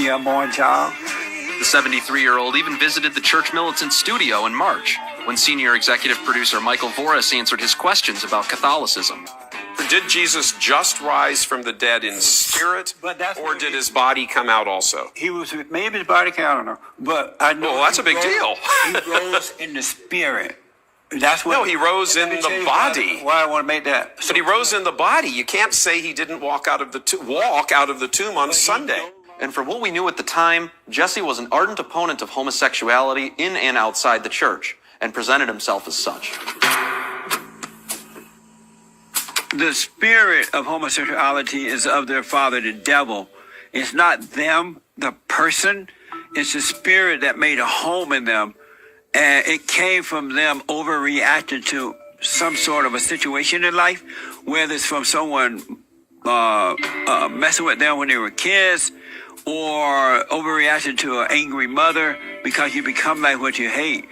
your unborn child. The 73-year-old even visited the Church Militant studio in March, when senior executive producer Michael Voris answered his questions about Catholicism. Did Jesus just rise from the dead in spirit, or did his body come out also? He was, maybe his body came out, I don't know. But I know. Well, that's a big deal. He rose in the spirit. That's what. No, he rose in the body. Why I want to make that. But he rose in the body. You can't say he didn't walk out of the tomb on Sunday. And for what we knew at the time, Jessie was an ardent opponent of homosexuality in and outside the church, and presented himself as such. The spirit of homosexuality is of their father, the devil. It's not them, the person. It's the spirit that made a home in them. And it came from them overreacting to some sort of a situation in life, whether it's from someone messing with them when they were kids, or overreacting to an angry mother, because you become like what you hate.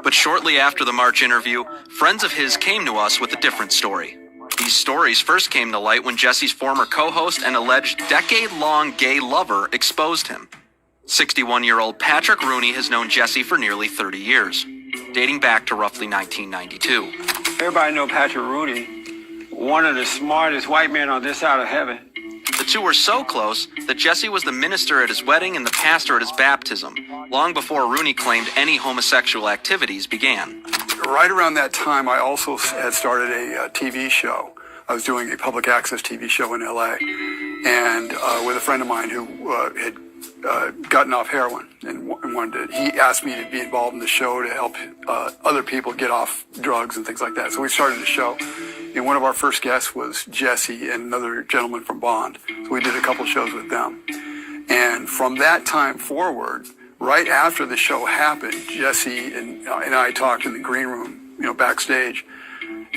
But shortly after the March interview, friends of his came to us with a different story. These stories first came to light when Jessie's former co-host and alleged decade-long gay lover exposed him. 61-year-old Patrick Rooney has known Jessie for nearly 30 years, dating back to roughly 1992. Everybody know Patrick Rooney, one of the smartest white men on this side of heaven. The two were so close that Jessie was the minister at his wedding and the pastor at his baptism, long before Rooney claimed any homosexual activities began. Right around that time, I also had started a TV show. I was doing a public access TV show in LA, and with a friend of mine who had gotten off heroin and wanted to, he asked me to be involved in the show to help other people get off drugs and things like that. So we started the show, and one of our first guests was Jessie and another gentleman from Bond. So we did a couple shows with them. And from that time forward, right after the show happened, Jessie and I talked in the green room, backstage.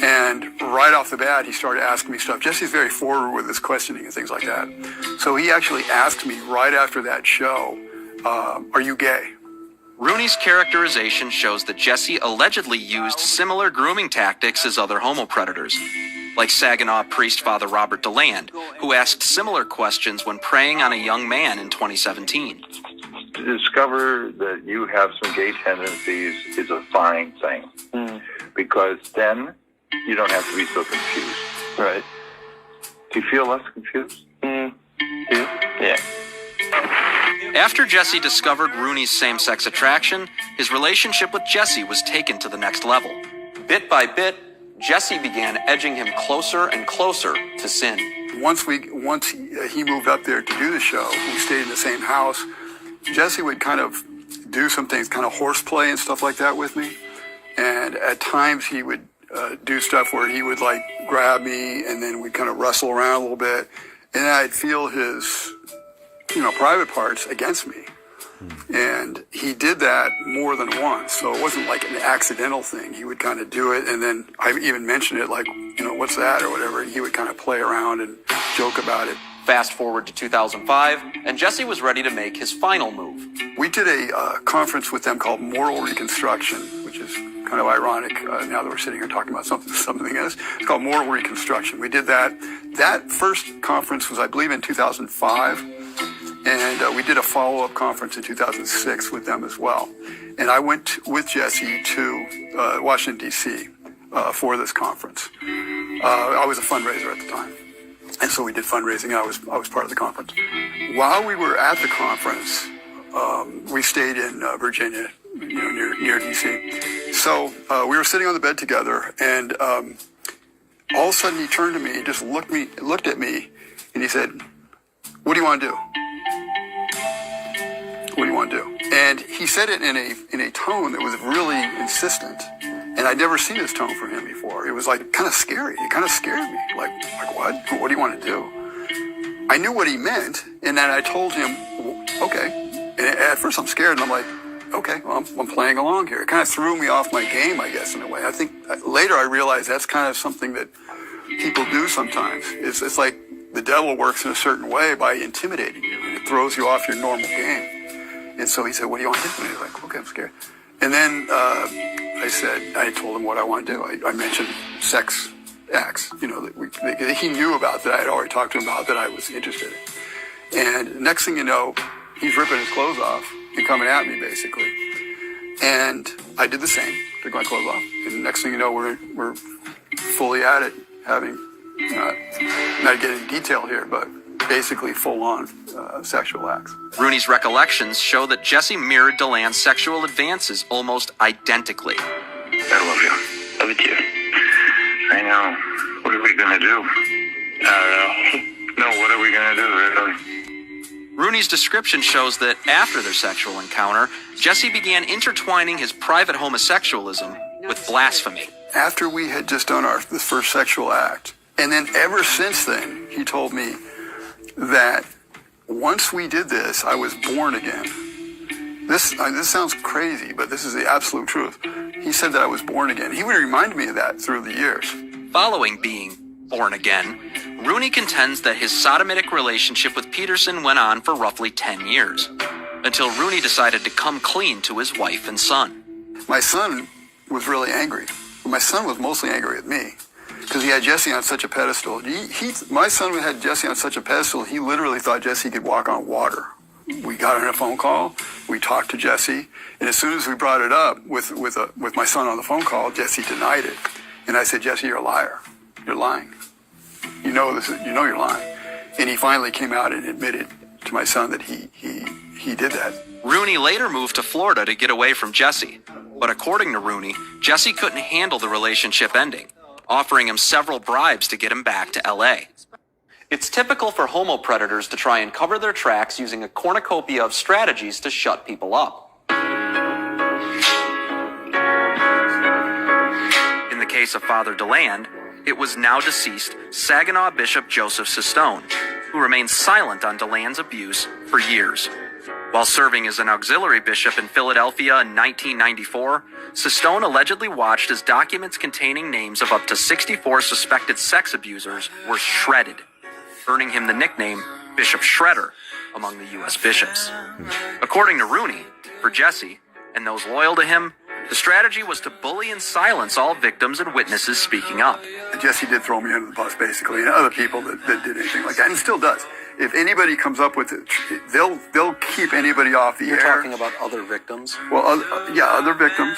And right off the bat, he started asking me stuff. Jessie's very forward with his questioning and things like that. So he actually asked me right after that show, are you gay? Rooney's characterization shows that Jessie allegedly used similar grooming tactics as other homo predators, like Saginaw priest Father Robert DeLand, who asked similar questions when preying on a young man in 2017. To discover that you have some gay tendencies is a fine thing, because then you don't have to be so confused. Right. Do you feel less confused? Yeah. After Jessie discovered Rooney's same-sex attraction, his relationship with Jessie was taken to the next level. Bit by bit, Jessie began edging him closer and closer to sin. Once he moved up there to do the show, we stayed in the same house. Jessie would kind of do some things, kind of horseplay and stuff like that with me. And at times he would do stuff where he would like grab me and then we'd kind of wrestle around a little bit. And I'd feel his, private parts against me. And he did that more than once. So it wasn't like an accidental thing. He would kind of do it. And then I even mentioned it like, what's that or whatever. And he would kind of play around and joke about it. Fast forward to 2005, and Jessie was ready to make his final move. We did a conference with them called Moral Reconstruction, which is kind of ironic now that we're sitting here talking about something else. It's called Moral Reconstruction. We did that. That first conference was, I believe, in 2005, and we did a follow-up conference in 2006 with them as well. And I went with Jessie to Washington, D.C. For this conference. I was a fundraiser at the time. And so we did fundraising. I was part of the conference. While we were at the conference, we stayed in Virginia, near DC. So we were sitting on the bed together, and all of a sudden he turned to me and just looked at me, and he said, "What do you want to do? What do you want to do?" And he said it in a tone that was really insistent. And I'd never seen this tone from him before. It was like kind of scary. It kind of scared me. Like what? What do you want to do? I knew what he meant, and then I told him, okay. And at first I'm scared, and I'm like, okay, well, I'm playing along here. It kind of threw me off my game, I guess, in a way. I think later I realized that's kind of something that people do sometimes. It's like the devil works in a certain way by intimidating you, and it throws you off your normal game. And so he said, what do you want to do? And he was like, okay, I'm scared. And then I told him what I want to do. I mentioned sex acts, that he knew about, that I had already talked to him about, that I was interested in. And next thing you know, he's ripping his clothes off and coming at me, basically. And I did the same, took my clothes off. And the next thing you know, we're fully at it, having, not getting detail here, but basically full-on sexual acts. Rooney's recollections show that Jessie mirrored DeLand's sexual advances almost identically. I love you. Love you too. I know. What are we gonna do? I don't know. No, what are we gonna do, really? Rooney's description shows that after their sexual encounter, Jessie began intertwining his private homosexualism with blasphemy. After we had just done the first sexual act, and then ever since then, he told me that once we did this, I was born again. This sounds crazy, but this is the absolute truth. He said that I was born again. He would remind me of that through the years. Following being born again, Rooney contends that his sodomitic relationship with Peterson went on for roughly 10 years, until Rooney decided to come clean to his wife and son. My son was really angry. My son was mostly angry at me because he had Jessie on such a pedestal. My son had Jessie on such a pedestal, he literally thought Jessie could walk on water. We got on a phone call, we talked to Jessie, and as soon as we brought it up with my son on the phone call, Jessie denied it. And I said, Jessie, you're a liar. You're lying. You know you're lying. And he finally came out and admitted to my son that he did that. Rooney later moved to Florida to get away from Jessie. But according to Rooney, Jessie couldn't handle the relationship ending, offering him several bribes to get him back to LA. It's typical for homo predators to try and cover their tracks using a cornucopia of strategies to shut people up. In the case of Father DeLand, it was now deceased Saginaw Bishop Joseph Sistone, who remained silent on DeLand's abuse for years. While serving as an auxiliary bishop in Philadelphia in 1994, Sistone allegedly watched as documents containing names of up to 64 suspected sex abusers were shredded, earning him the nickname Bishop Shredder among the U.S. bishops. According to Rooney, for Jessie and those loyal to him, the strategy was to bully and silence all victims and witnesses speaking up. Jessie did throw me under the bus, basically, and other people that did anything like that, and still does. If anybody comes up with it, they'll keep anybody off the air. You're talking about other victims? Well, other victims,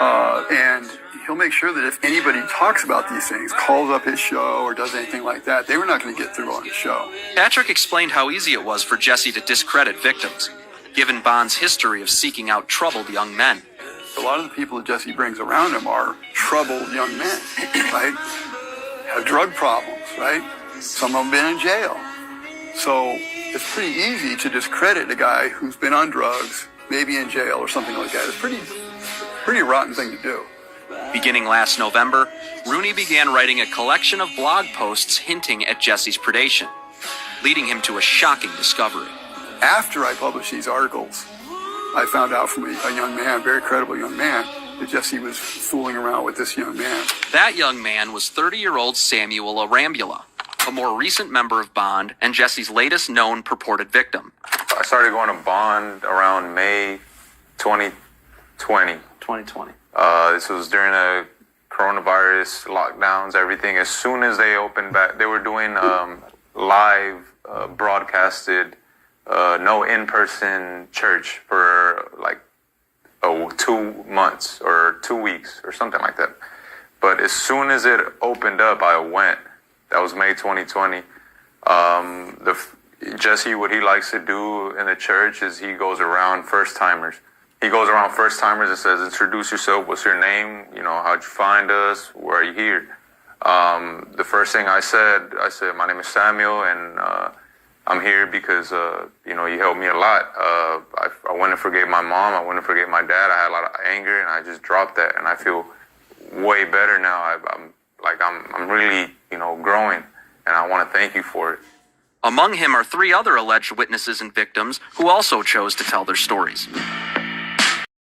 and he'll make sure that if anybody talks about these things, calls up his show or does anything like that, they were not going to get through on his show. Patrick explained how easy it was for Jessie to discredit victims, given Bond's history of seeking out troubled young men. A lot of the people that Jessie brings around him are troubled young men, right? Have drug problems, right? Some of them been in jail. So it's pretty easy to discredit a guy who's been on drugs, maybe in jail or something like that. It's pretty rotten thing to do. Beginning last November, Rooney began writing a collection of blog posts hinting at Jessie's predation, leading him to a shocking discovery. After I published these articles, I found out from a young man, a very credible young man, that Jessie was fooling around with this young man. That young man was 30-year-old Samuel Arambula, a more recent member of Bond and Jessie's latest known purported victim. I started going to Bond around May 2020. 2020. This was during the coronavirus lockdowns, everything. As soon as they opened back, they were doing live broadcasted, no in-person church for like 2 months or 2 weeks or something like that. But as soon as it opened up, I went. That was May 2020. Jessie, what he likes to do in the church is he goes around first-timers. He goes around first-timers and says, introduce yourself. What's your name? You know, how'd you find us? Where are you here? The first thing I said, my name is Samuel, and I'm here because, you helped me a lot. I went and forgave my mom. I went and forgave my dad. I had a lot of anger, and I just dropped that, and I feel way better now. I'm really, growing, and I want to thank you for it. Among him are 3 other alleged witnesses and victims who also chose to tell their stories.